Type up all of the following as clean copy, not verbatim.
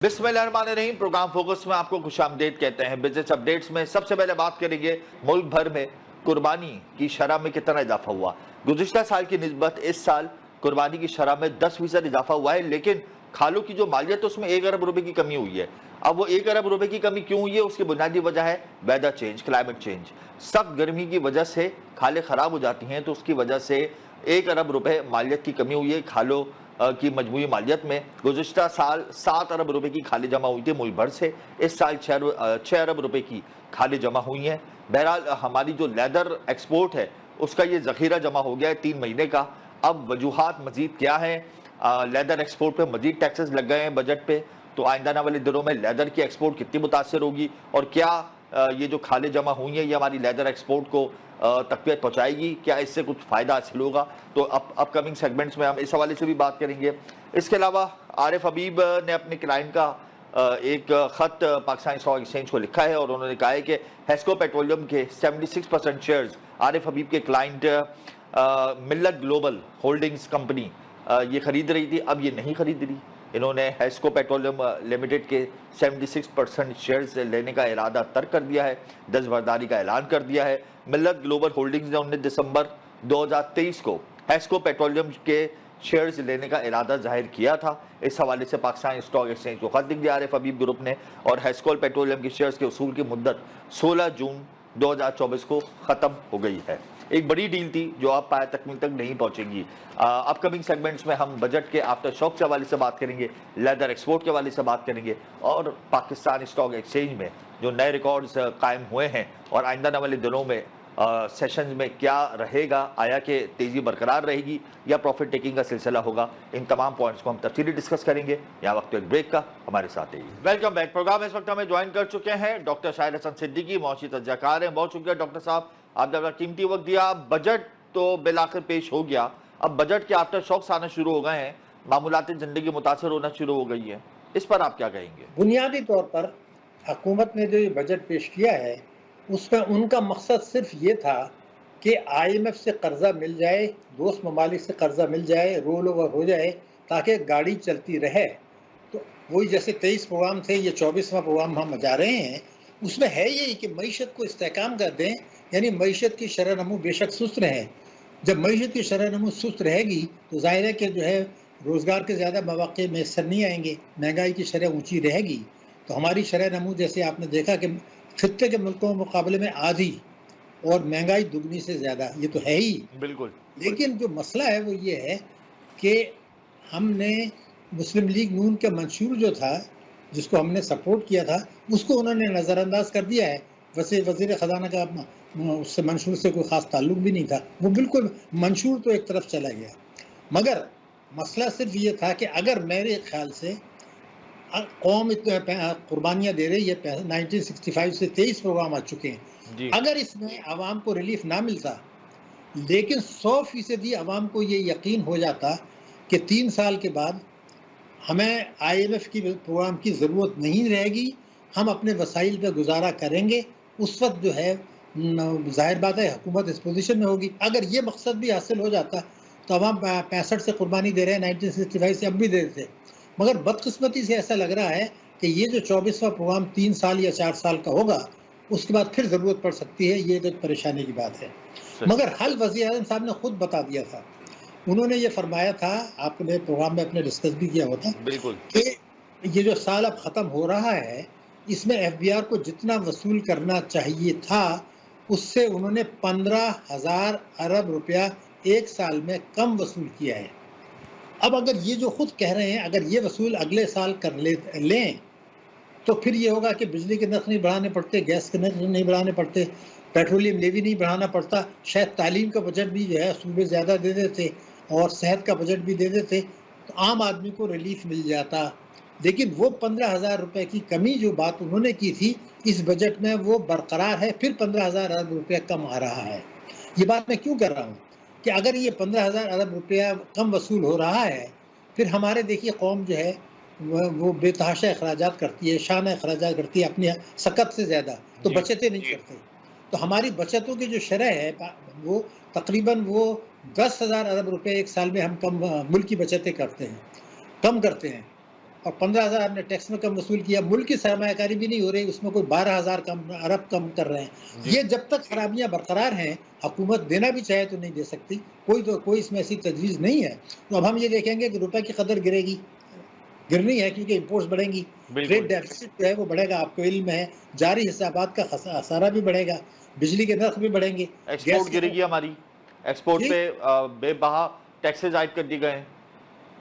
बिस्मिल्लाहिर्रहमानिर्रहीम। Programme focus में आपको खुशामदीद कहते हैं। बिजनेस अपडेट्स में सबसे पहले बात करेंगे मुल्क भर में कुर्बानी की शरह में कितना इजाफा हुआ। गुज़िश्ता साल की निस्बत इस साल कुर्बानी की शरह में 10% इजाफा हुआ है, लेकिन खालों की जो मालियत है उसमें 1 अरब रुपए की कमी हुई है। अब वो 1 अरब रुपए की कमी क्यों हुई है, उसकी बुनियादी वजह है वेदर चेंज, क्लाइमेट चेंज। सख्त गर्मी की वजह से खालें ख़राब हो जाती हैं, तो उसकी वजह से 1 अरब रुपए मालियत की कमी हुई है। खालों की मजमूई मालियत में गुज़िश्ता साल 7 अरब रुपए की खाली जमा हुई थी मुल्क भर से। इस साल 6 अरब रुपए की खाली जमा हुई हैं। बहरहाल हमारी जो लेदर एक्सपोर्ट है उसका ये ज़ख़ीरा जमा हो गया है 3 महीने का। अब वजूहात मज़ीद क्या हैं, लेदर एक्सपोर्ट पे मज़ीद टैक्सेस लग गए हैं बजट पे, तो आइंदा आने वाले दिनों में लेदर की एक्सपोर्ट कितनी मुतासर होगी और क्या ये जो खालें जमा हुई हैं ये हमारी लेदर एक्सपोर्ट को तक़वियत पहुँचाएगी, क्या इससे कुछ फ़ायदा हासिल होगा। तो अपकमिंग सेगमेंट्स में हम इस हवाले से भी बात करेंगे। इसके अलावा आरिफ हबीब ने अपने क्लाइंट का एक ख़त पाकिस्तान स्टॉक एक्सचेंज को लिखा है और उन्होंने कहा है कि हेस्को पेट्रोलियम के 76% शेयर्स आरिफ हबीब के क्लाइंट मिल्लत ग्लोबल होल्डिंग्स कंपनी ये खरीद रही थी, अब ये नहीं खरीद रही। इन्होंने हेस्को पेट्रोलियम लिमिटेड के 76% शेयर्स लेने का इरादा तर्क कर दिया है, दस्तबरदारी का ऐलान कर दिया है। मिल्लत ग्लोबल होल्डिंग्स ने 19 दिसंबर 2023 को हेस्को पेट्रोलियम के शेयर्स लेने का इरादा जाहिर किया था। इस हवाले से पाकिस्तान स्टॉक एक्सचेंज को खत लिख दिया आरिफ हबीब ग्रुप ने और हेस्को पेट्रोलियम के शेयर्स के उसूल की मुद्दत 16 जून 2024 को ख़त्म हो गई है। एक बड़ी डील थी जो आप पाया तकमील तक नहीं पहुंचेगी। अपकमिंग सेगमेंट्स में हम बजट के आफ्टर शॉक के हवाले से बात करेंगे, लेदर एक्सपोर्ट के हवाले से बात करेंगे और पाकिस्तान स्टॉक एक्सचेंज में जो नए रिकॉर्ड्स कायम हुए हैं और आइंदा आने वाले दिनों में सेशंस में क्या रहेगा, आया कि तेज़ी बरकरार रहेगी या प्रॉफिट टेकिंग का सिलसिला होगा। इन तमाम पॉइंट्स को हम तफसीली डिस्कस करेंगे। यहाँ वक्त एक ब्रेक का, हमारे साथ ही वेलकम बैक। प्रोग्राम इस वक्त हमें ज्वाइन कर चुके हैं डॉक्टर शाहिर हसन सिद्दीकी, मौसी तज्जाकार हैं। बहुत शुक्रिया डॉक्टर साहब, आपने अपना कीमती वक्त दिया। बजट तो बिलाखिर पेश हो गया, अब बजट के आफ्टर शॉक्स आना शुरू हो गए हैं, मामूलाती ज़िंदगी मुतासर होना शुरू हो गई है, इस पर आप क्या कहेंगे? बुनियादी तौर पर हुकूमत ने जो ये बजट पेश किया है उसमें उनका मकसद सिर्फ ये था कि IMF से कर्जा मिल जाए, दोस्त ममालिक से कर्जा मिल जाए, रोल ओवर हो जाए ताकि गाड़ी चलती रहे। तो वही जैसे 23 प्रोग्राम थे, ये 24वां प्रोग्राम हम जा रहे हैं, उसमें है यही कि मईशत को इस्तेहकाम कर दें, यानी मईशत की शरह नमू बेशक सुस्त रहे। जब मईशत की शरह नमू सुस्त रहेगी तो जाहिर है कि जो है रोज़गार के ज़्यादा मौक़े मैसर नहीं आएंगे, महंगाई की शरह ऊँची रहेगी, तो हमारी शरह नमू जैसे आपने देखा कि खित्ते के मुल्कों के मुकाबले में आधी और महंगाई दुगनी से ज़्यादा, ये तो है ही। बिल्कुल। लेकिन जो मसला है वो ये है कि हमने मुस्लिम लीग नून का मंशूर जो था, जिसको हमने सपोर्ट किया था, उसको उन्होंने नज़रअंदाज कर दिया है। वैसे वज़ीर ख़जाना का उससे मंशूर से कोई ख़ास ताल्लुक भी नहीं था, वो बिल्कुल मंशूर तो एक तरफ चला गया। मगर मसला सिर्फ ये था कि अगर मेरे ख्याल से कौम कुर्बानियाँ दे रही है, 1965 से 23 प्रोग्राम आ चुके हैं, अगर इसमें आवाम को रिलीफ ना मिलता, लेकिन 100% आवाम को ये यकीन हो जाता कि 3 साल के बाद हमें IMF की प्रोग्राम की ज़रूरत नहीं रहेगी, हम अपने वसाइल पे गुजारा करेंगे, उस वक्त जो है ज़ाहिर बात है हुकूमत इस पोजीशन में होगी। अगर ये मकसद भी हासिल हो जाता तो अवाम 65 से कुर्बानी दे रहे हैं, 1965 से अब भी दे देते। मगर बदकिस्मती से ऐसा लग रहा है कि ये जो 24वां प्रोग्राम 3 साल या 4 साल का होगा, उसके बाद फिर ज़रूरत पड़ सकती है, ये तो परेशानी की बात है। मगर हल वज़ीर-ए-आज़म साहब ने खुद बता दिया था। उन्होंने ये फरमाया था, आपने प्रोग्राम में अपने डिस्कस भी किया होता, बिल्कुल, कि ये जो साल अब ख़त्म हो रहा है, इसमें FBR को जितना वसूल करना चाहिए था, उससे उन्होंने 15,000 अरब रुपया एक साल में कम वसूल किया है। अब अगर ये जो खुद कह रहे हैं, अगर ये वसूल अगले साल कर लें तो फिर ये होगा कि बिजली के नर्ख नहीं बढ़ाने पड़ते, गैस के नर्ख नहीं बढ़ाने पड़ते, पेट्रोलियम लेवी नहीं बढ़ाना पड़ता, शायद तालीम का बजट भी जो है सूबे ज़्यादा दे देते और सेहत का बजट भी दे देते, तो आम आदमी को रिलीफ मिल जाता। लेकिन वो 15,000 रुपये की कमी जो बात उन्होंने की थी, इस बजट में वो बरकरार है, फिर 15,000 अरब रुपया कम आ रहा है। ये बात मैं क्यों कर रहा हूँ कि अगर ये 15,000 अरब रुपया कम वसूल हो रहा है, फिर हमारे देखिए कौम जो है वो बेतहाशा अखराजात करती है, शाना अखराजात करती है अपनी सकत से ज़्यादा, तो बचतें नहीं करते। तो हमारी बचतों की जो शरह है वो तकरीबन वो 10,000 अरब रुपये एक साल में हम कम मुल्क की बचतें करते हैं, कम करते हैं। और 15,000 हमने टैक्स में कम वसूल किया, मुल्क की सरमायाकारी भी नहीं हो रही, उसमें कोई 12,000 कम अरब कम कर रहे हैं। जी ये जब तक खराबियां बरकरार हैं, हुकूमत देना भी चाहे तो नहीं दे सकती, कोई इसमें ऐसी तजवीज़ नहीं है। तो अब हम ये देखेंगे कि रुपए की कदर गिरनी है, क्योंकि इंपोर्ट्स बढ़ेंगी, ट्रेड बिल्कुल। डेफिसिट जो है वो बढ़ेगा, आपको इल्म है, जारी हिसाबात का खसारा भी बढ़ेगा, बिजली के नर्ख भी बढ़ेंगे, गैस एक्सपोर्ट के गिरेगी हमारी, एक्सपोर्ट जी पे बेबहा टैक्सेस आयद कर दिए गए हैं।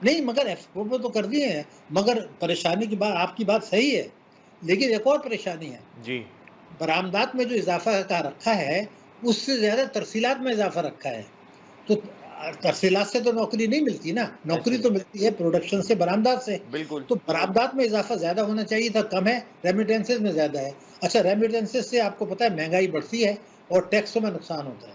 नहीं, मगर एक्सपोर्ट में तो कर दिए हैं, मगर परेशानी की बात, आपकी बात सही है, लेकिन एक और परेशानी है, जी बरामदात में जो इजाफा का रखा है, उससे ज्यादा तरसीलात में इजाफा रखा है। तो तरसीलात से तो नौकरी नहीं मिलती ना, नौकरी ऐसे तो मिलती है प्रोडक्शन से, बरामदात से। बिल्कुल तो बरामदात में इजाफा ज्यादा होना चाहिए था, कम है, रेमिटेंसेज में ज्यादा है। अच्छा, रेमिटेंसेज से आपको पता है महंगाई बढ़ती है और टैक्सों में नुकसान होता है,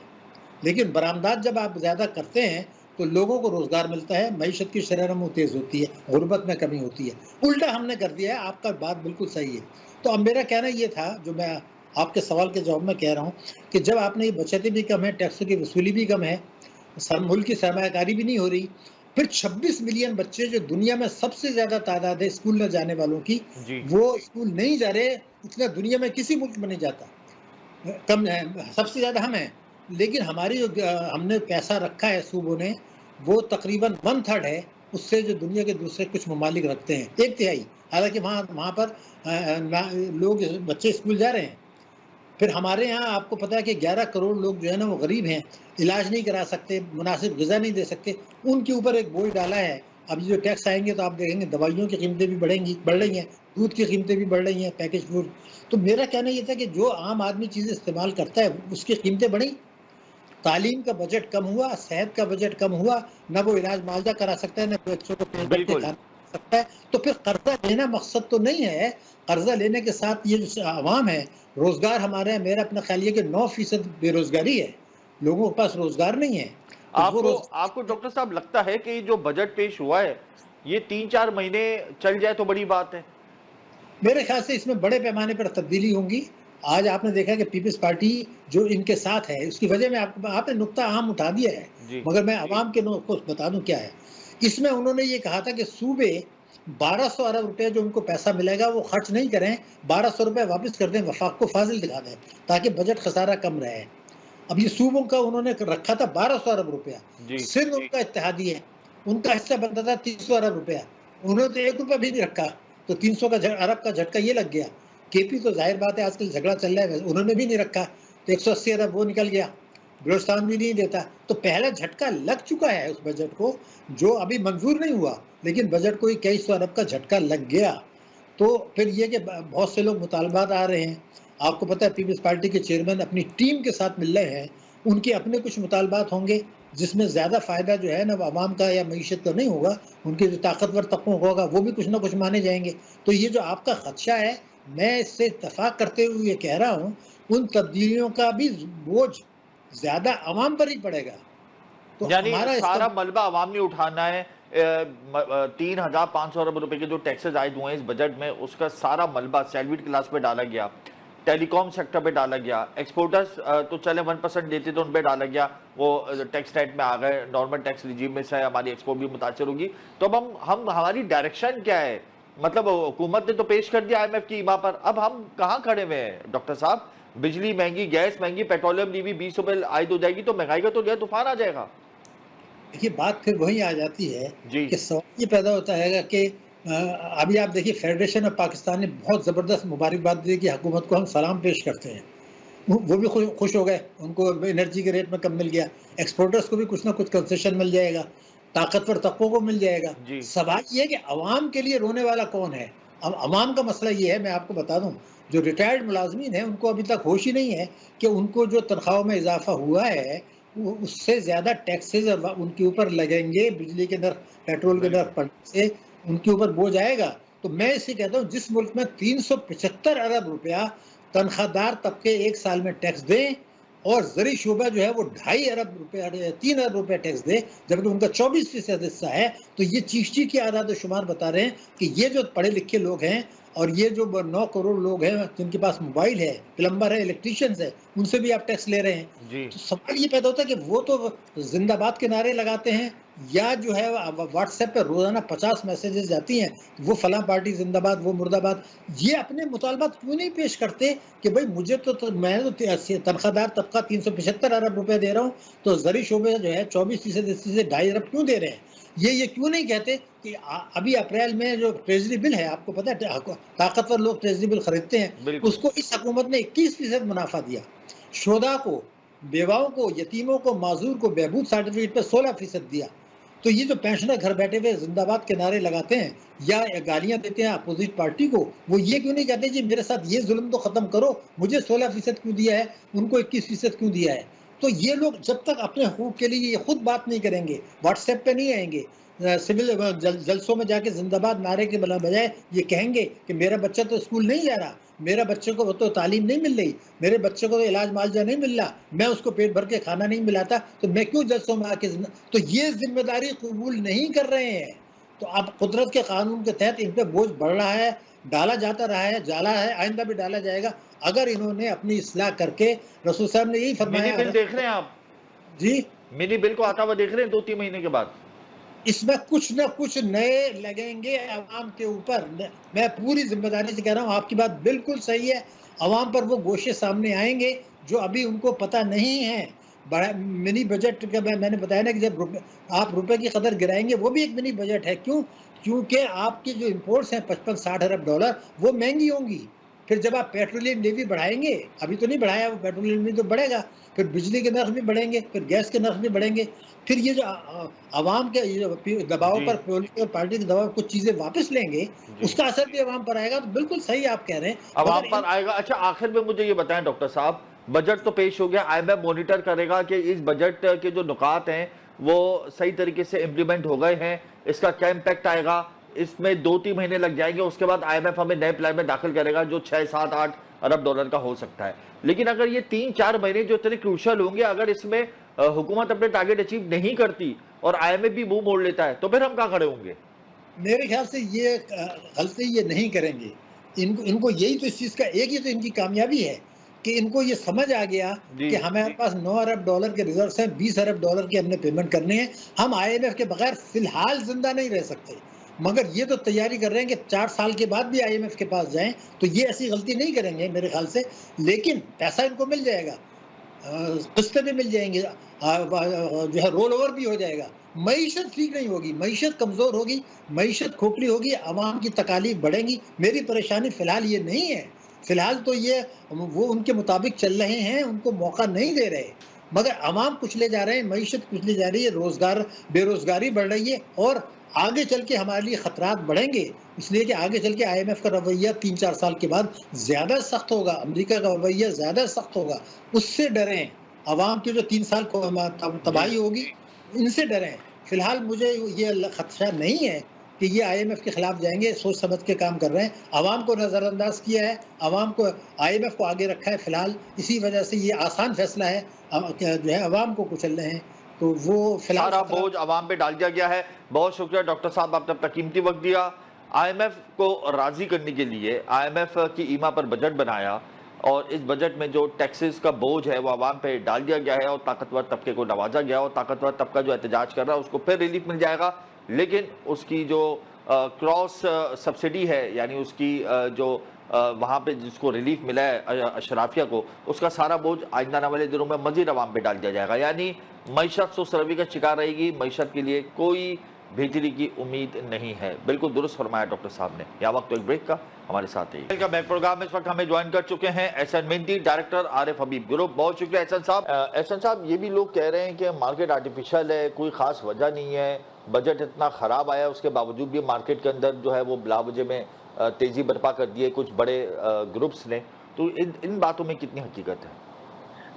लेकिन बरामदात जब आप ज्यादा करते हैं तो लोगों को रोजगार मिलता है, मईशत की शरह तेज होती है, गुर्बत में कमी होती है। उल्टा हमने कर दिया है, आपका बात बिल्कुल सही है। तो अब मेरा कहना ये था, जो मैं आपके सवाल के जवाब में कह रहा हूँ, कि जब आपने ये बचतें भी कम है, टैक्सों की वसूली भी कम है, मुल्क की सरमायाकारी भी नहीं हो रही, फिर 26 मिलियन बच्चे, जो दुनिया में सबसे ज्यादा तादाद है स्कूल न जाने वालों की, जी वो स्कूल नहीं जा रहे, इतना दुनिया में किसी मुल्क में नहीं जाता, कम है, सबसे ज्यादा हम हैं। लेकिन हमारी जो हमने पैसा रखा है सूबों ने, वो तकरीबन 1/3 है उससे जो दुनिया के दूसरे कुछ ममालिक रखते हैं, 1/3। हालांकि वहाँ पर लोग, बच्चे स्कूल जा रहे हैं। फिर हमारे यहाँ आपको पता है कि 11 करोड़ लोग जो है ना वो गरीब हैं, इलाज नहीं करा सकते, मुनासिब ग़िज़ा नहीं दे सकते, उनके ऊपर एक बोझ डाला है। अब ये जो टैक्स आएंगे तो आप देखेंगे दवाइयों की कीमतें भी बढ़ रही हैं, दूध की कीमतें भी बढ़ रही हैं, पैकेज फूड। तो मेरा कहना ये था कि जो आम आदमी चीज़ें इस्तेमाल करता है उसकी कीमतें बढ़ी, तालीम का बजट कम हुआ, सेहत का बजट कम हुआ, ना वो इलाज मुआवजा करा सकता है, ना बच्चों को पेट भर के बिल्कुल। खाना सकता है। तो फिर कर्जा लेना मकसद तो नहीं है, कर्जा लेने के साथ ये जो आवाम है, रोजगार हमारे यहाँ, मेरा अपना ख्याल ये कि 9% बेरोजगारी है, लोगों के पास रोजगार नहीं है। तो वो आपको आपको रोजगार, डॉक्टर साहब लगता है कि जो बजट पेश हुआ है ये 3-4 महीने चल जाए तो बड़ी बात है? मेरे ख्याल से इसमें बड़े पैमाने पर तब्दीली होंगी। आज आपने देखा कि पीपल्स पार्टी जो इनके साथ है, उसकी वजह में आपने नुक्ता अहम उठा दिया है, जी मगर मैं अवाम के को बता दूं क्या है। इसमें उन्होंने ये कहा था कि सूबे 1200 अरब रुपए जो उनको पैसा मिलेगा वो खर्च नहीं करें, 1200 रुपए वापस कर दें, वफाक को फाजिल दिखा दें, ताकि बजट खसारा कम रहे। अब ये सूबों का उन्होंने रखा था 1200 अरब रुपया, जी सिंध उनका इत्तेहादी है, उनका हिस्सा बनता था 300 अरब रुपया, उन्होंने तो 1 रुपया भी नहीं रखा, तो 300 का अरब का झटका ये लग गया। केपी तो जाहिर बात है आजकल झगड़ा चल रहा है, उन्होंने भी नहीं रखा, तो 180 अरब वो निकल गया, बलूचिस्तान भी नहीं देता। तो पहला झटका लग चुका है उस बजट को, जो अभी मंजूर नहीं हुआ, लेकिन बजट को ही कई सौ अरब का झटका लग गया। तो फिर ये कि बहुत से लोग मुतालबात आ रहे हैं, आपको पता है पीपल्स पार्टी के चेयरमैन अपनी टीम के साथ मिल रहे हैं, उनके अपने कुछ मुतालबात होंगे, जिसमें ज़्यादा फ़ायदा जो है ना आवाम का या मईशत का नहीं होगा, उनके जो ताकतवर तबकों को होगा वो भी कुछ ना कुछ माने जाएंगे। तो ये जो आपका खदशा है, मैं इससे इत्तफाक करते हुए ये कह रहा हूँ, उन तब्दीलियों का भी बोझ ज़्यादा आवाम पर ही पड़ेगा। तो यानी हमारा इसका, सारा मलबा आवाम ने उठाना है। 3,500 अरब रुपए के जो टैक्सेस आए हुए हैं इस बजट में, उसका सारा मलबा सैलरीड क्लास पे डाला गया, टेलीकॉम सेक्टर पे डाला गया, एक्सपोर्टर्स तो चले 1% देते तो उन पे डाला गया, वो टैक्स नेट में आ गए, नॉर्मल टैक्स रिजीम में से हमारी एक्सपोर्ट भी मुतासर होगी। तो अब हम हमारी डायरेक्शन क्या है? मतलब हुकूमत ने तो पेश कर दिया IMF की ईमा पर, अब हम कहाँ खड़े हुए हैं डॉक्टर साहब? बिजली महंगी, गैस महंगी, पेट्रोलियम लीवी 20 रुपए आयद हो जाएगी तो महंगाई का तो जो है तूफान आ जाएगा। देखिए बात फिर वही आ जाती है जी कि सवाल ये पैदा होता है कि अभी आप देखिए फेडरेशन ऑफ पाकिस्तान ने बहुत ज़बरदस्त मुबारकबाद दी कि हुकूमत को हम सलाम पेश करते हैं, वो भी खुश हो गए, उनको एनर्जी के रेट में कम मिल गया, एक्सपोर्टर्स को भी कुछ ना कुछ कंसेशन मिल जाएगा, ताकतवर तबकों को मिल जाएगा। जी सवाल ये है कि अवाम के लिए रोने वाला कौन है? अब अवाम का मसला ये है, मैं आपको बता दूं, जो रिटायर्ड मुलाजमीन हैं उनको अभी तक होश ही नहीं है कि उनको जो तनख्वाहों में इजाफा हुआ है वो उससे ज़्यादा टैक्सेज उनके ऊपर लगेंगे, बिजली के नर्ख, पेट्रोल के नर्ख बढ़ने से उनके ऊपर बोझ आएगा। तो मैं इसे कहता हूँ, जिस मुल्क में 375 अरब रुपया तनख्वाहदार तबके एक साल में टैक्स दें और ज़री शोबा जो है वो 2.5 अरब रुपया 3 अरब रुपया टैक्स दे, जबकि उनका 24% हिस्सा है, तो ये चीष्टी की आदाद शुमार बता रहे हैं कि ये जो पढ़े लिखे लोग हैं, और ये जो 9 करोड़ लोग हैं जिनके पास मोबाइल है, प्लम्बर है, इलेक्ट्रीशियंस है, उनसे भी आप टैक्स ले रहे हैं। जी। तो सवाल ये पैदा होता है कि वो तो जिंदाबाद के नारे लगाते हैं, या जो है व्हाट्सएप पे रोजाना 50 मैसेजेस जाती हैं, वो फलां पार्टी जिंदाबाद, वो मुर्दाबाद। ये अपने मुतालबात क्यों नहीं पेश करते कि भाई मुझे मैं तो तनख्वाहदार तबका 375 अरब रुपए दे रहा हूँ, तो ज़री शोबे जो है 24% से 2.5 अरब क्यों दे रहे हैं? ये क्यों नहीं कहते कि अभी अप्रैल में जो ट्रेजरी बिल है, आपको पता है ताकतवर लोग ट्रेजरी बिल खरीदते हैं, बिल्कुल। उसको इस हुकूमत ने 21% मुनाफा दिया। शोधा को, बेवाओं को, यतीमों को, माजूर को बहबूद सर्टिफिकेट पे 16% दिया। तो ये जो पेंशनर घर बैठे हुए जिंदाबाद के नारे लगाते हैं या गालियां देते हैं अपोजिट पार्टी को, वो ये क्यों नहीं कहते जी मेरे साथ ये जुल्म तो खत्म करो, मुझे 16% क्यों दिया है, उनको 21% क्यों दिया है? तो ये लोग जब तक अपने हकूक के लिए ये खुद बात नहीं करेंगे, व्हाट्सएप पे नहीं आएंगे, सिविल जलसों में जाके जिंदाबाद नारे के बजाय ये कहेंगे कि मेरा बच्चा तो स्कूल नहीं जा रहा, मेरा बच्चे को तो तालीम नहीं मिल रही, मेरे बच्चे को तो इलाज मुआवजा नहीं मिल रहा, मैं उसको पेट भर के खाना नहीं मिलाता, तो मैं क्यों जलसों में आके तो ये जिम्मेदारी कबूल नहीं कर रहे हैं। तो अब कुदरत के कानून के तहत इन पे बोझ बढ़ रहा है, डाला जाता रहा है, जाला है, आइंदा भी डाला जाएगा अगर इन्होंने अपनी इस्लाह करके। रसूल साहब ने यही मिनी फरमाया। बिल देख रहे हैं आप? जी, मिनी बिल को आता हुआ देख रहे हैं 2-3 महीने के बाद? इसमें कुछ न कुछ नए लगेंगे अवाम के ऊपर। मैं पूरी जिम्मेदारी से कह रहा हूँ, आपकी बात बिल्कुल सही है। अवाम पर वो गोशे सामने आएंगे जो अभी उनको पता नहीं है। बड़ा मिनी बजट का मैंने बताया ना कि जब आप रुपए की कदर गिराएंगे, वो भी एक मिनी बजट है। क्यों? क्योंकि आपकी जो इम्पोर्ट्स हैं 55-60 अरब डॉलर, वो महंगी होंगी। फिर जब आप पेट्रोलियम लेवी बढ़ाएंगे, अभी तो नहीं बढ़ाया, वो पेट्रोलियम लेवी तो बढ़ेगा, फिर बिजली के नर्ख भी बढ़ेंगे, फिर गैस के नर्ख भी बढ़ेंगे, फिर ये जो आवाम के दबाव जी। पर, पॉलिटिकल पार्टी के दबाव कुछ चीजें वापस लेंगे, जी। उसका असर भी आवाम पर आएगा। तो बिल्कुल सही आप कह रहे हैं, अवाम मगर पर आएगा। अच्छा, आखिर में मुझे ये बताएं डॉक्टर साहब, बजट तो पेश हो गया, आईएमएफ मॉनिटर करेगा कि इस बजट के जो नुकात हैं वो सही तरीके से इम्प्लीमेंट हो गए हैं, इसका क्या इम्पैक्ट आएगा, इसमें 2-3 महीने लग जाएंगे, उसके बाद आईएमएफ हमें नए प्लान में दाखिल करेगा जो 6-7-8 अरब डॉलर का हो सकता है। लेकिन अगर ये 3-4 महीने जो इतने क्रूशल होंगे, अगर इसमें हुकूमत अपने टारगेट अचीव नहीं करती और आईएमएफ भी मुंह मोड़ लेता है, तो फिर हम कहाँ खड़े होंगे? मेरे ख्याल से ये गलती ये नहीं करेंगे। इनको इनको यही तो इस चीज़ का एक ही तो इनकी कामयाबी है कि इनको ये समझ आ गया जी। कि हमारे पास 9 अरब डॉलर के रिजर्व्स हैं, 20 अरब डॉलर की हमने पेमेंट करनी है। हम आईएमएफ के बगैर फिलहाल जिंदा नहीं रह सकते, मगर ये तो तैयारी कर रहे हैं कि 4 साल के बाद भी आईएमएफ के पास जाएं, तो ये ऐसी गलती नहीं करेंगे मेरे ख्याल से। लेकिन पैसा इनको मिल जाएगा, किस्तें भी मिल जाएंगी, जो है रोल ओवर भी हो जाएगा। मईशत ठीक नहीं होगी, मईशत कमज़ोर होगी, मईशत खोखली होगी, आवाम की तकालीफ बढ़ेंगी। मेरी परेशानी फ़िलहाल ये नहीं है, फ़िलहाल तो ये वो उनके मुताबिक चल रहे हैं, उनको मौका नहीं दे रहे, मगर आवाम कुचले जा रहे हैं, मईशत कुचली जा रही है, रोज़गार बेरोज़गारी बढ़ रही है, और आगे चल के हमारे लिए ख़तरात बढ़ेंगे। इसलिए कि आगे चल के आईएमएफ का रवैया 3-4 साल के बाद ज़्यादा सख्त होगा, अमेरिका का रवैया ज़्यादा सख्त होगा, उससे डरें। अवाम की जो 3 साल को तबाही होगी, इनसे डरें। फिलहाल मुझे ये खदशा नहीं है कि ये आईएमएफ के खिलाफ जाएंगे, सोच समझ के काम कर रहे हैं। अवाम को नज़रअंदाज किया है, अवाम को, आईएमएफ को आगे रखा है फिलहाल, इसी वजह से ये आसान फैसला है, जो है अवाम को कुचल रहे हैं, तो वो फिलहाल सारा बोझ अवाम पे डाल दिया गया है। बहुत शुक्रिया डॉक्टर साहब, आपने अपना कीमती वक्त दिया। आईएमएफ को राजी करने के लिए आईएमएफ की ईमा पर बजट बनाया और इस बजट में जो टैक्सेस का बोझ है वो आवाम पे डाल दिया गया है और ताकतवर तबके को नवाजा गया और ताकतवर तबका जो एहतजाज कर रहा है उसको फिर रिलीफ मिल जाएगा। लेकिन उसकी जो क्रॉस सब्सिडी है, यानी उसकी जो वहाँ पे जिसको रिलीफ मिला है अशराफिया को, उसका सारा बोझ आइंदा आने वाले दिनों में मजीद अवाम पे डाल दिया जाएगा। यानी मईशत सुसरवी का शिकार रहेगी, मईशत के लिए कोई बेहतरी की उम्मीद नहीं है। बिल्कुल दुरुस्त फरमाया डॉक्टर साहब ने। यहाँ वक्त तो एक ब्रेक का, हमारे साथ ही का बैक प्रोग्राम में इस वक्त हमें ज्वाइन कर चुके हैं एहसन मेहंदी, डायरेक्टर आरिफ हबीब ग्रुप। बहुत शुक्रिया एहसन साहब। एहसन साहब, ये भी लोग कह रहे हैं कि मार्केट आर्टिफिशियल है, कोई खास वजह नहीं है, बजट इतना खराब आया उसके बावजूद भी मार्केट के अंदर जो है वो बिलावजह में तेजी बर्पा कर दी है कुछ बड़े ग्रुप्स ने, तो इन बातों में कितनी हकीकत है?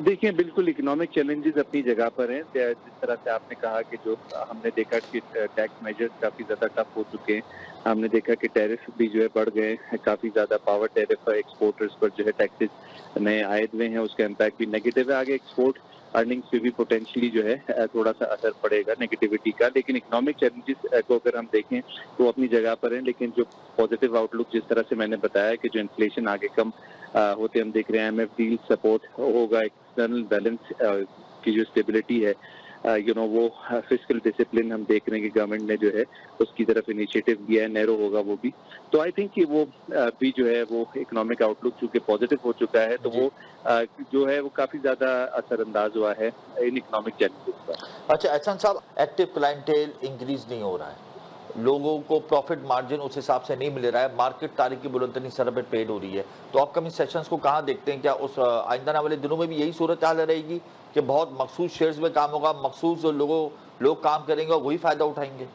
देखिए, बिल्कुल इकोनॉमिक चैलेंजेस अपनी जगह पर हैं। जिस तरह से आपने कहा कि जो हमने देखा कि टैक्स मेजर्स काफ़ी ज़्यादा टफ हो चुके हैं, हमने देखा कि टैरिफ भी जो है बढ़ गए हैं, काफ़ी ज़्यादा पावर टैरिफ एक्सपोर्टर्स पर जो है टैक्सेस नए आयद हुए हैं, उसका इम्पैक्ट भी नेगेटिव है। आगे एक्सपोर्ट अर्निंग्स पे भी पोटेंशियली जो है थोड़ा सा असर पड़ेगा नेगेटिविटी का। लेकिन इकोनॉमिक चैलेंजेस को अगर हम देखें तो अपनी जगह पर हैं, लेकिन जो पॉजिटिव आउटलुक जिस तरह से मैंने बताया कि जो इन्फ्लेशन आगे कम होते हम देख रहे हैं, IMF डील सपोर्ट होगा, एक्सटर्नल बैलेंस की जो स्टेबिलिटी है, वो फिस्कल डिसिप्लिन हम देख रहे हैं कि गवर्नमेंट ने जो है उसकी तरफ इनिशिएटिव लिया है, नैरो होगा वो भी। तो आई थिंक कि वो भी जो है वो इकोनॉमिक आउटलुक चूंकि पॉजिटिव हो चुका है, तो वो जो है वो काफी ज्यादा असरअंदाज हुआ है इन इकोनॉमिक चैलेंजेस पर। अच्छा एहसान साहब, एक्टिव क्लाइंटेल इंक्रीज नहीं हो रहा है, लोगों को प्रॉफिट मार्जिन उस हिसाब से नहीं मिल रहा है, मार्केट तारीख की बुलंदनी सर पे पेड हो रही है, तो अपकमिंग सेशंस को कहाँ देखते हैं? क्या उस आइंदा आने वाले दिनों में भी यही सूरत हाल रहेगी कि बहुत मखसूस शेयर्स में काम होगा, मखसूस लोग काम करेंगे और वही फायदा उठाएंगे?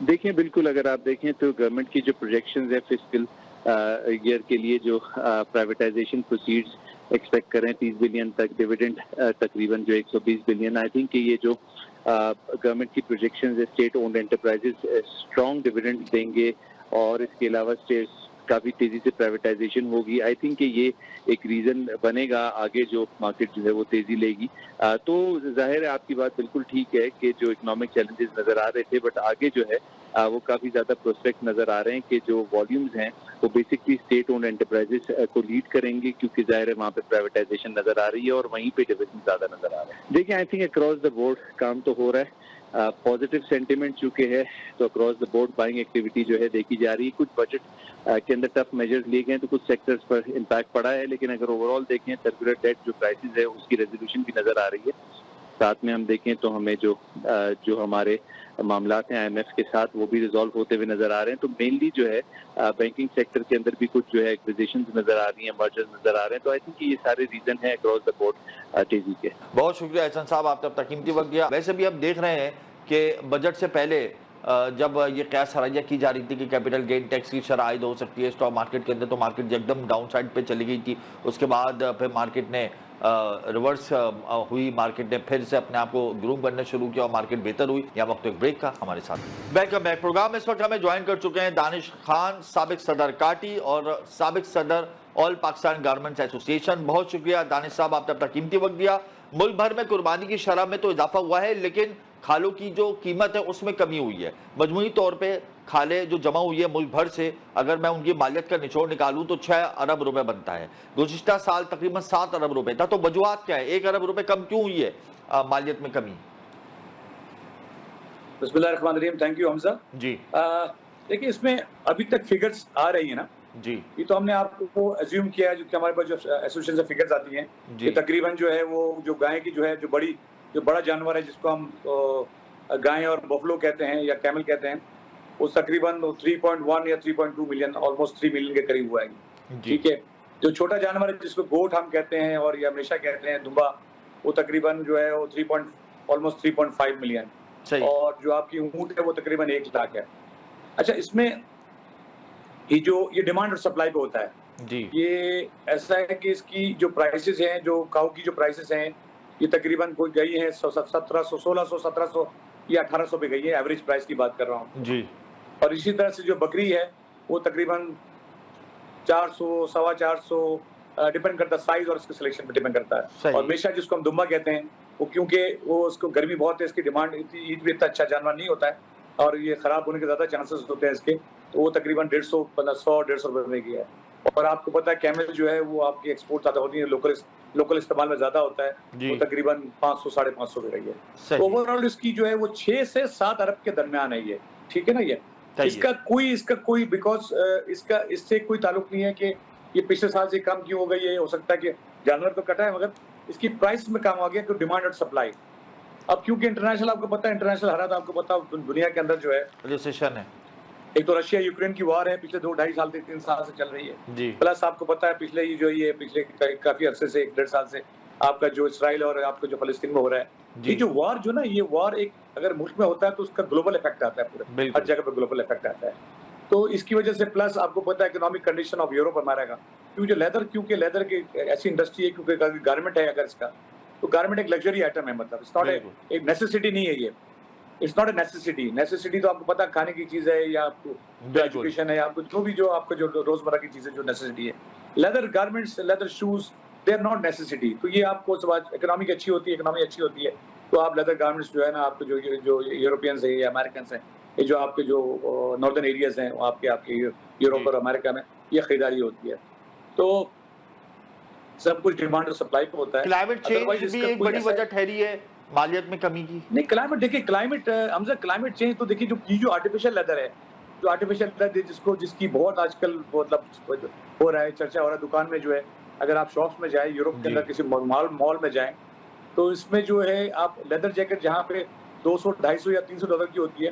देखिए बिल्कुल, अगर आप देखें तो गवर्नमेंट की जो प्रोजेक्शंस है फिस्कल ईयर के लिए, जो प्राइवेटाइजेशन प्रोसीड्स एक्सपेक्ट करें 30 बिलियन तक, डिविडेंड तकरीबन जो 120 बिलियन, आई थिंक कि ये जो गवर्नमेंट की प्रोजेक्शंस है, state owned enterprises strong dividend देंगे और इसके अलावा स्टेट्स काफी तेजी से प्राइवेटाइजेशन होगी। आई थिंक कि ये एक रीजन बनेगा आगे जो मार्केट जो है वो तेजी लेगी। तो जाहिर है आपकी बात बिल्कुल ठीक है कि जो इकोनॉमिक चैलेंजेस नजर आ रहे थे, बट आगे जो है वो काफी ज्यादा प्रोस्पेक्ट नजर आ रहे हैं कि जो वॉल्यूम्स हैं वो बेसिकली स्टेट ओन्ड एंटरप्राइजेस को लीड करेंगे, क्योंकि जाहिर है वहाँ पे प्राइवेटाइजेशन नजर आ रही है और वहीं पे डिविडेंड ज्यादा नजर आ रहे हैं। देखिए I think across the board काम तो हो रहा है, पॉजिटिव सेंटिमेंट चुके है, तो across the board buying activity जो है देखी जा रही है। कुछ बजट के अंदर टफ मेजर्स लिए गए तो कुछ सेक्टर्स पर इम्पैक्ट पड़ा है, लेकिन अगर ओवरऑल देखें सर्कुलर डेट जो क्राइसिस है उसकी रेजोल्यूशन भी नजर आ रही है। साथ में हम देखें तो हमें जो हमारे मामलात हैं IMF के साथ वो भी रिजॉल्व होते हुए नजर आ रहे हैं। तो मेनली जो है बैंकिंग सेक्टर के अंदर भी कुछ जो है एक्विजिशंस नजर आ रही हैं, मर्जर्स नजर आ रहे हैं। तो आई थिंक ये सारे रीजन है अक्रॉस द बोर्ड तेजी के। बहुत शुक्रिया एहसान साहब, आपने अपना कीमती वक्त दिया। वैसे भी अब देख रहे हैं कि बजट से पहले जब ये कयास सराहिया की जा रही थी कि कैपिटल गेन टैक्स की शरह आयद हो सकती है स्टॉक मार्केट के अंदर, तो मार्केट एकदम डाउन साइड पे चली गई थी। उसके बाद फिर मार्केट ने रिवर्स हुई, मार्केट ने फिर से अपने आप को ग्रूम करना शुरू किया और मार्केट बेहतर हुई। यहाँ वक्त एक ब्रेक का हमारे साथ वेलकम बैक प्रोग्राम में इस वक्त हमें ज्वाइन कर चुके हैं दानिश खान, साबिक सदर काटी और साबिक सदर ऑल पाकिस्तान गारमेंट्स एसोसिएशन। बहुत शुक्रिया दानिश साहब, आपने अपना कीमती वक्त दिया। मुल्क भर में कुर्बानी की शरह में तो इजाफा हुआ है, लेकिन खालों की जो कीमत है उसमें कमी हुई है। मजमूई तौर पे खाले जो जमा हुई है मुल्क भर से, अगर मैं उनकी मालियत का निचोड़ निकालूं तो 6 अरब रुपए बनता है। गुज़िश्ता साल तकरीबन 7 अरब रुपए था। तो वजूहात क्या है, 1 अरब रुपए कम क्यों हुई है मालियत में कमी? बिस्मिल्लाहिर्रहमानिर्रहीम, थैंक यू हमजा जी। देखिए इसमें अभी तक फिगर्स आ रही है ना जी, ये तो हमने आपको एज्यूम किया है, जो कि हमारे पास जो एसोसिएशन से फिगर्स आती हैं कि तकरीबन जो है वो जो गाय की जो है जो बड़ा जानवर है जिसको हम गाय और बफलो कहते हैं या कैमल कहते हैं, वो तकरीबन 3.1 या 3.2 मिलियन, ऑलमोस्ट 3 मिलियन के करीब हुआ है। ठीक है, जो छोटा जानवर है जिसको गोट हम कहते हैं और या हमेशा कहते हैं दुम्बा, वो तकरीबन जो है वो ऑलमोस्ट 3.5 मिलियन, और जो आपकी ऊंट है वो तकरीबन 1 लाख है। अच्छा, इसमें ये डिमांड और सप्लाई पे होता है जी। ये ऐसा है कि इसकी जो प्राइसेस हैं, जो काऊ की जो प्राइसेस हैं, ये तकरीबन कोई गई है 1700, 1600, 1700 या 1800 पे गई है, एवरेज प्राइस की बात कर रहा हूँ जी। और इसी तरह से जो बकरी है वो तकरीबन 400, 450, डिपेंड करता है साइज और इसके सिलेक्शन पे डिपेंड करता है। और मेशा जिसको हम दुम्बा कहते हैं, वो क्योंकि वो उसको गर्मी बहुत है, इसकी डिमांड ईद भी इतना अच्छा जानवर नहीं होता है और ये खराब होने के ज्यादा चांसेस होते हैं इसके, तो वो तकरीबन 150, 100-150 रुपए में गया है। और आपको पता है कैमल जो है वो आपकी एक्सपोर्ट ज्यादा होती है, लोकल इस्तेमाल में ज्यादा होता है, वो तकरीबन 500, 550 रुपए गई है। ओवरऑल इसकी जो है वो 6 से 7 अरब के दरमियान है ये, ठीक है ना। ये इसका कोई बिकॉज इससे कोई ताल्लुक नहीं है कि ये पिछले साल से कम क्यों हो गई है। हो सकता है कि जानवर तो कटा है मगर इसकी प्राइस में कम आ गया, तो डिमांड और सप्लाई। अब क्योंकि इंटरनेशनल आपको पता है, इंटरनेशनल हालात आपको पता है, दुनिया के अंदर जो है रिसेशन है, एक तो रशिया यूक्रेन की वार है, पिछले 2-2.5 साल से 3 साल से चल रही है जी। प्लस आपको पता है पिछले काफी अरसे से 1-1.5 साल से आपका जो इसराइल और आपका जो फलस्तीन में हो रहा है, ये जो वार जो ना, ये वार एक अगर मुल्क में होता है तो उसका ग्लोबल इफेक्ट आता है, पूरे हर जगह पे ग्लोबल इफेक्ट आता है। तो इसकी वजह से प्लस आपको पता है इकोनॉमिक कंडीशन ऑफ यूरोप हमारा का, क्योंकि लेदर की ऐसी इंडस्ट्री है, क्योंकि गारमेंट है अगर इसका, तो गारमेंट एक लग्जरी आइटम है, मतलब इट्स नॉट एक नेसेसिटी नहीं है, ये इट्स नॉट ए नेसेसिटी तो आपको पता खाने की चीज है या आपको एजुकेशन है या आपको जो आपका जो रोजमर्रा की चीजें जो नेसेसिटी है। Leather garments, leather shoes, they are not necessity. तो ये आपको सब इकोनॉमी अच्छी होती है, इकोनॉमी अच्छी होती है तो आप लेदर गारमेंट्स जो है ना, आपके जो यूरोपियंस है या अमेरिकन है, ये जो आपके जो नॉर्दर्न एरियाज हैं आपके यूरोप और अमेरिका में ये खरीदारी होती है। तो सब कुछ डिमांड और सप्लाई पे होता है। क्लाइमेट चेंज भी एक बड़ी वजह ठहरी है मालियत में कमी की। नहीं, क्लाइमेट देखिए, क्लाइमेट चेंज तो देखिए, जो आर्टिफिशियल लेदर है, जो आर्टिफिशियल लेदर जिसकी बहुत आजकल मतलब हो रहा है, चर्चा हो रहा है दुकान में जो है, अगर आप शॉप्स में जाए यूरोप के अंदर किसी मॉल में जाएं तो इसमें जो है आप लेदर जैकेट जहाँ पे 200, 250 या $300 की होती है,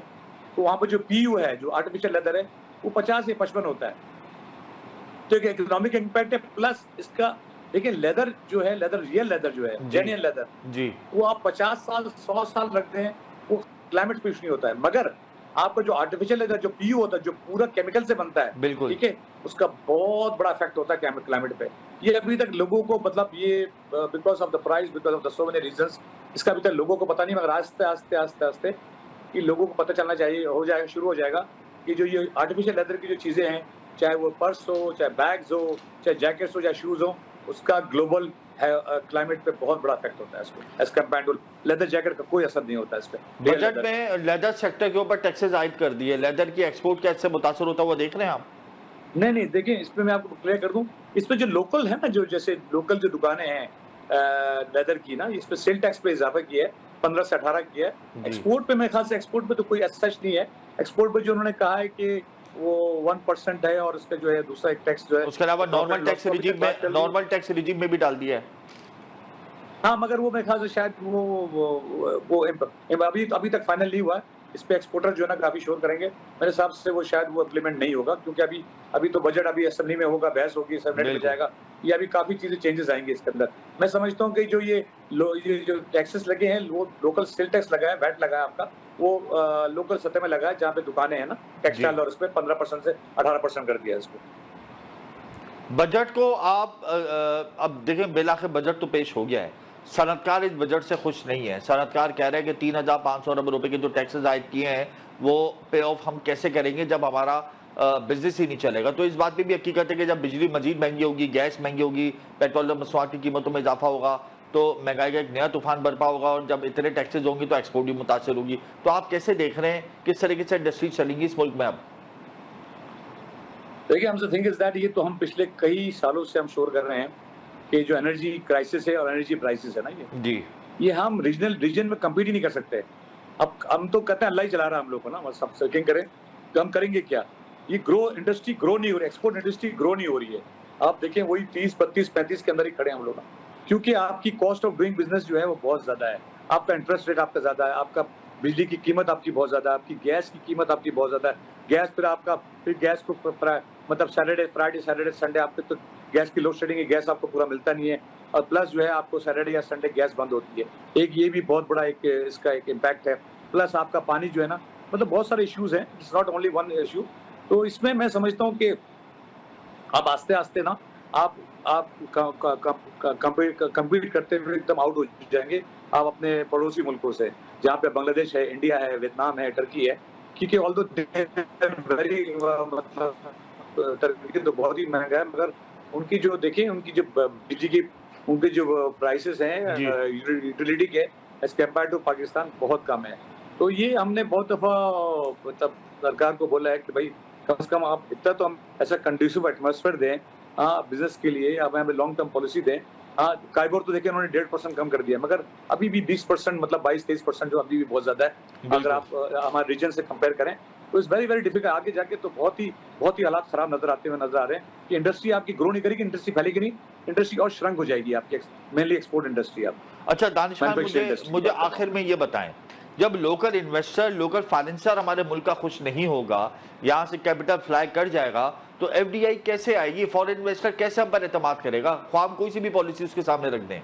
तो वहाँ पर जो PU है, जो आर्टिफिशियल लेदर है, वो 50 या 55 होता है। तो एक इकोनॉमिक इम्पैक्ट है, प्लस इसका देखिए लेदर जो है, रियल लेदर जो है, जेन्युइन लेदर जी, वो आप 50 साल 100 साल रखते हैं, वो क्लाइमेट पे नहीं होता है। मगर आपका जो आर्टिफिशियल लेदर जो PU होता है, जो पूरा केमिकल से बनता है, बिल्कुल ठीक है, उसका बहुत बड़ा इफेक्ट होता है क्लाइमेट पे। ये अभी तक लोगों को मतलब ये because of the price, because of the so many reasons, इसका अभी तक लोगों को पता नहीं, मगर आस्ते आस्ते कि लोगों को पता चलना चाहिए, हो जाएगा, शुरू हो जाएगा कि जो ये आर्टिफिशियल लेदर की जो चीजें हैं, चाहे वो पर्स हो, चाहे बैग्स हो, चाहे जैकेट्स हो, चाहे शूज हो, उसका ग्लोबल क्लाइमेट पे बहुत बड़ा इफेक्ट होता है इसको, as compared to leather jacket का कोई असर नहीं होता इस पे। बजट में लेदर सेक्टर के ऊपर टैक्सेस आयद कर दिए, लेदर की एक्सपोर्ट कैसे मुतासर होता हुआ देख रहे हैं आप? नहीं, देखिए इसमें मैं आपको क्लियर कर दूं, इसमें जो लोकल है ना, जो जैसे लोकल जो दुकानें हैं लेदर की ना, इस पे सेल टैक्स पे इजाफा किया है, 15 से 18 किया है। एक्सपोर्ट पे मेरे ख्याल से एक्सपोर्ट पे तो कोई सच नहीं है। एक्सपोर्ट पे जो उन्होंने कहा है कि वो 1% है, और उसका जो है दूसरा एक टैक्स जो है, उसके अलावा नॉर्मल टैक्स रिजीम में भी डाल दिया है। हाँ, मगर वो मेरे ख्याल से शायद वो अभी तक फाइनल नहीं हुआ है। इस पे एक्सपोर्टर जो है ना काफी शोर करेंगे, मेरे हिसाब से वो शायद वो इम्प्लीमेंट नहीं होगा, क्योंकि अभी तो बजट अभी असेंबली में होगा, बहस होगी, सेनेट में जाएगा, ये अभी काफी चीजें चेंजेस आएंगे इसके अंदर। मैं समझता हूँ कि जो ये जो टैक्सेस लगे हैं, वो लोकल सेल टैक्स लगा है, वैट लगा है आपका, वो लोकल सतह में लगा है, जहाँ पे दुकानें हैं ना टेक्सटाइल, और उस पर 15% से 18% कर दिया इसको। बजट को आप अब देखें, बिलाखिर बजट तो पेश हो गया है, सनतकार इस बजट से खुश नहीं है। सनतकार कह रहे हैं कि 3,500 अरब रुपए के जो टैक्सेस आयद किए हैं वो पे ऑफ हम कैसे करेंगे जब हमारा बिजनेस ही नहीं चलेगा। तो इस बात पे भी हकीकत है कि जब बिजली मजीद महंगी होगी, गैस महंगी होगी, पेट्रोल और मसवाक की कीमतों में इजाफा होगा, तो महंगाई का एक नया तूफान बरपा होगा, और जब इतने टैक्सेस होंगी तो एक्सपोर्ट भी मुतासर होगी। तो आप कैसे देख रहे हैं किस तरीके से इंडस्ट्री चलेंगी इस मुल्क में? अब देखिए, हम थिंक इज दैट, ये तो हम पिछले कई सालों से हम शोर कर रहे हैं कि जो एनर्जी क्राइसिस है और एनर्जी प्राइसेस है ना, ये हम रीजन में कम्पीट ही नहीं कर सकते। अब हम तो कहते हैं अल्लाह ही चला रहा है हम लोग को ना, बस सब सर्किंग करें तो हम करेंगे क्या? ये इंडस्ट्री ग्रो नहीं हो रही, एक्सपोर्ट इंडस्ट्री ग्रो नहीं हो रही है। आप देखें वही 30, 32, 35 के अंदर ही खड़े हैं हम लोग, क्योंकि आपकी कॉस्ट ऑफ डूइंग बिजनेस जो है वो बहुत ज्यादा है, आपका इंटरेस्ट रेट आपका ज्यादा है, आपका बिजली की कीमत आपकी बहुत ज्यादा है, आपकी गैस की कीमत आपकी बहुत ज्यादा है। गैस फिर गैस को मतलब फ्राइडे सैटरडे संडे आपके तो गैस की लोड शेडिंग है, गैस आपको पूरा मिलता नहीं है, और प्लस जो है आपको सैटरडे या संडे गैस बंद होती है। एक ये भी बहुत बड़ा इसका एक इम्पैक्ट है। प्लस आपका पानी जो है ना, मतलब बहुत सारे इश्यूज हैं, it's not only one issue. तो इसमें मैं समझता हूँ कि अब आस्ते आस्ते ना आप कम्पीट करते हुए एकदम आउट हो जाएंगे आप अपने पड़ोसी मुल्कों से, जहाँ पे बांग्लादेश है, इंडिया है, वियतनाम है, टर्की है, क्योंकि ऑल्दो वेरी मतलब टर्की तो बहुत ही महंगा है, मगर उनकी जो देखें, उनकी जो बिजली की उनके जो प्राइसेस हैं यूटिलिटी के एज कम्पेयर टू पाकिस्तान बहुत कम है। तो ये हमने बहुत दफा मतलब सरकार को बोला है कि भाई कम से कम आप इतना तो हम ऐसा कंडीसिव एटमॉस्फेयर दें बिजनेस के लिए, आप हमें लॉन्ग टर्म पॉलिसी दें। काइबोर तो देखिए उन्होंने 1.5% कम कर दिया, मगर अभी भी 20% मतलब 22-23% जो अभी भी बहुत ज्यादा है अगर आप हमारे रीजन से कंपेयर करें। तो इट्स वेरी डिफिकल्ट। आगे जाके तो बहुत ही हालात खराब नजर आ रहे हैं कि इंडस्ट्री आपकी ग्रो नहीं करेगी, इंडस्ट्री फैलेगी नहीं, इंडस्ट्री और श्रंक हो जाएगी आपकी, मेनली एक्सपोर्ट इंडस्ट्री। आप अच्छा दानिश खान, मुझे आखिर में ये बताएं, जब लोकल इन्वेस्टर, लोकल फाइनेंसर हमारे मुल्क का खुश नहीं होगा, यहाँ से कैपिटल फ्लाई कर जाएगा, तो FDI कैसे आएगी? फॉरेन इन्वेस्टर कैसे हम पर एतमाद करेगा, ख्वाह कोई सी भी पॉलिसी उसके सामने रख दें?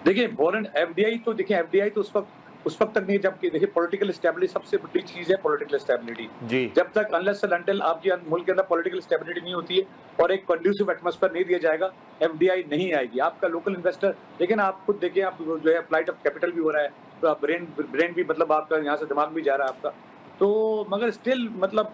देखिए फॉरेन FDI तो FDI तो उस वक्त तक नहीं जबकि देखिए पॉलिटिकल स्टेबिलिटी सबसे बड़ी चीज है, पॉलिटिकल स्टेबिलिटी। जब तक अनलेस एंड अनटिल आपके मुल्क के अंदर पॉलिटिकल स्टेबिलिटी नहीं होती है और एक कंड्यूसिव एटमॉस्फेयर नहीं दिया जाएगा, FDI नहीं आएगी। आपका लोकल इन्वेस्टर, लेकिन आप खुद देखिए, आप जो है फ्लाइट ऑफ कैपिटल भी हो रहा है, तो आप ब्रेन भी मतलब आपका यहाँ से दिमाग भी जा रहा है आपका, तो मगर स्टिल मतलब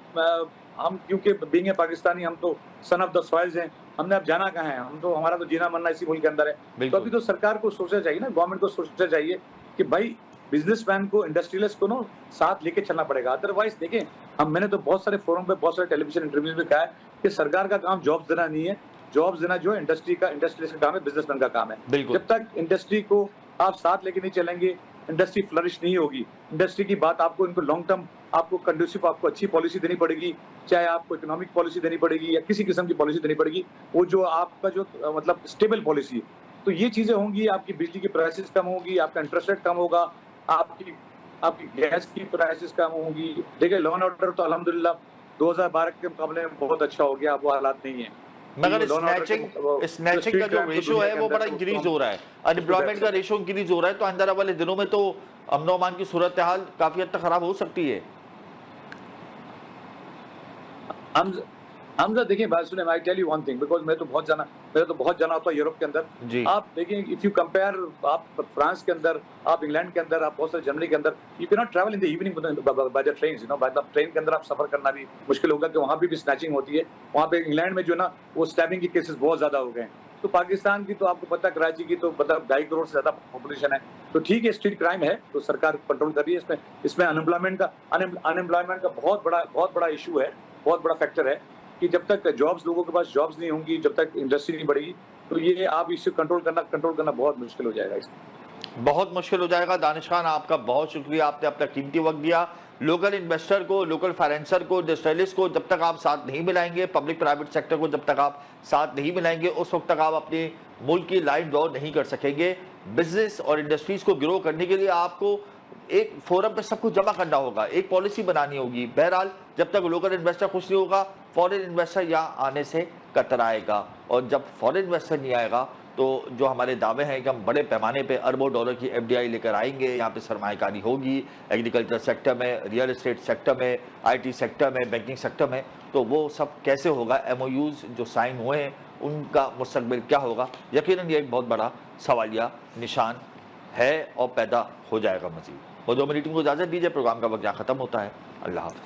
हम क्योंकि बीइंग ए पाकिस्तानी, हम तो सन ऑफ द सॉइल्स हैं, हमने अब जाना कहाँ है, हम तो हमारा तो जीना मरना इसी मुल्क के अंदर है। तो अभी तो सरकार को सोचना चाहिए ना, गवर्नमेंट को सोचना चाहिए कि भाई बिजनेसमैन को, इंडस्ट्रियलिस्ट को ना साथ लेके चलना पड़ेगा। अदरवाइज देखें, मैंने तो बहुत सारे फोरम पे, बहुत सारे टेलीविजन इंटरव्यूज में कहा है कि सरकार का काम जॉब्स देना नहीं है, जॉब्स देना जो है इंडस्ट्रियलिस्ट का काम है, बिजनेसमैन का काम है। जब तक इंडस्ट्री को आप साथ लेके नहीं चलेंगे, इंडस्ट्री फ्लरिश नहीं होगी। इंडस्ट्री की बात आपको, इनको लॉन्ग टर्म आपको कंडूसिव, आपको अच्छी पॉलिसी देनी पड़ेगी, चाहे आपको इकोनॉमिक पॉलिसी देनी पड़ेगी या किसी किस्म की पॉलिसी देनी पड़ेगी, वो जो आपका जो मतलब स्टेबल पॉलिसी। तो ये चीजें होंगी, आपकी बिजली की प्राइसेस कम होगी, आपका इंटरेस्ट रेट कम होगा, आपकी गैस की प्राइसेस कम होगी। देखिए लॉ एंड ऑर्डर तो अल्हम्दुलिल्लाह 2012 के मुकाबले में बहुत अच्छा हो गया, वो हालात नहीं है। मगर स्नैचिंग का जो रेशो है वो बड़ा इंक्रीज हो रहा है, अनएम्प्लॉयमेंट का रेशो इंक्रीज हो रहा है, तो आने वाले दिनों में तो अमन ओ अमान की सूरत हाल काफी हद तक खराब हो सकती है। हमजा देखिए, बात सुने, I tell you one thing, because मैं तो बहुत जाना होता है यूरोप के अंदर। आप देखिए, इफ यू कंपेयर, आप फ्रांस के अंदर, आप इंग्लैंड के अंदर, आप बहुत सारे जर्मनी के अंदर, you can not travel in the evening by the trains, you know, by the train के अंदर आप सफर करना भी मुश्किल होगा, कि वहाँ भी स्नैचिंग होती है। वहाँ पे इंग्लैंड में जो ना वो स्टैबिंग के केसेस बहुत ज्यादा हो गए हैं। तो पाकिस्तान की तो आपको पता, कराची की तो मतलब 2.5 करोड़ से ज्यादा पॉपुलेशन है। तो ठीक है, स्ट्रीट क्राइम है, तो सरकार कंट्रोल कर रही है। इसमें अनएम्प्लॉयमेंट का बहुत बड़ा इशू है, बहुत बड़ा फैक्टर है कि जब तक जॉब्स, लोगों के पास जॉब्स नहीं होंगी, जब तक इंडस्ट्री नहीं बढ़ेगी, तो ये आप इसे कंट्रोल करना बहुत मुश्किल हो जाएगा। इसमें बहुत मुश्किल हो जाएगा। दानिश खान, आपका बहुत शुक्रिया, आपने अपना कीमती वक्त दिया। लोकल इन्वेस्टर को, लोकल फाइनेंसर को, इंडस्ट्रियलिस्ट को जब तक आप साथ नहीं मिलाएंगे, पब्लिक प्राइवेट सेक्टर को जब तक आप साथ नहीं मिलाएंगे, उस वक्त तक आप अपने मुल्क की लाइन ड्रॉ नहीं कर सकेंगे। बिजनेस और इंडस्ट्रीज को ग्रो करने के लिए आपको एक फोरम पे सब कुछ जमा करना होगा, एक पॉलिसी बनानी होगी। बहरहाल जब तक लोकल इन्वेस्टर खुश नहीं होगा, फॉरेन इन्वेस्टर यहाँ आने से कतराएगा, और जब फॉरेन इन्वेस्टर नहीं आएगा तो जो हमारे दावे हैं कि हम बड़े पैमाने पे अरबों डॉलर की FDI लेकर आएंगे, यहाँ पे सरमायाकारी होगी एग्रीकल्चर सेक्टर में, रियल एस्टेट सेक्टर में, IT सेक्टर में, बैंकिंग सेक्टर में, तो वो सब कैसे होगा? MOUs जो साइन हुए हैं उनका मुस्तकबिल क्या होगा? यकीनन ये एक बहुत बड़ा सवालिया निशान है और पैदा हो जाएगा मज़ीद। और 2 मिनट को इजाज़त दीजिए, प्रोग्राम का वक्त यहाँ ख़त्म होता है। अल्लाह हाफ़िज़।